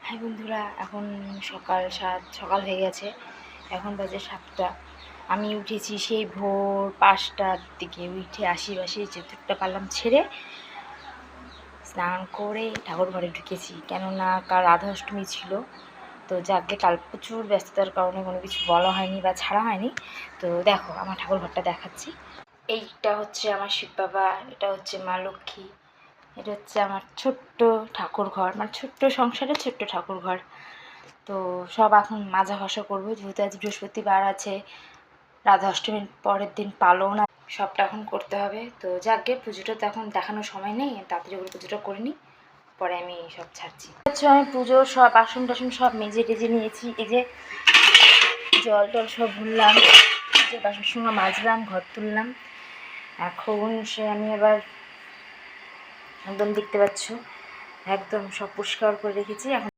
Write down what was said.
High বন্ধুরা, এখন সকাল হয়ে গেছে। এখন বাজে 7টা। আমি উঠেছি সেই ভোর 5টার দিকে। উঠে আশি চতুর্থটা পারলাম ছেড়ে স্নান করে ঠাকুর ঘরে ঢুকেছি, কেননা কাল রাধা অষ্টমী ছিল। তো যাকে কাল প্রচুর ব্যস্ততার কারণে কোনো কিছু বলা হয়নি বা ছাড়া হয়নি। তো দেখো আমার ঠাকুর ঘরটা দেখাচ্ছি। এইটা হচ্ছে আমার শিব বাবা, এটা হচ্ছে মা লক্ষ্মী, এটা হচ্ছে আমার ছোট্ট ঠাকুর ঘর, মানে ছোট্ট সংসারে ছোট্ট ঠাকুর ঘর। তো সব এখন মাজা ঘষা করবো, যেহেতু আজ বৃহস্পতিবার আছে, রাধা অষ্টমীর পরের দিন পালন, সবটা এখন করতে হবে। তো যাকে পুজোটা তো এখন দেখানোর সময় নেই, তাড়াতাড়ি করে পুজোটা করে নিই, পরে আমি সব ছাড়ছি। আমি পুজোর সব বাসন টাসন সব মেজে টেজে নিয়েছি। এই যে জল টল সব ভুললাম, যে বাসন সঙ্গে মাজলাম, ঘর তুললাম। এখন আমি এবার একদম দেখতে পাচ্ছ একদম সব পরিষ্কার করে রেখেছি। এখন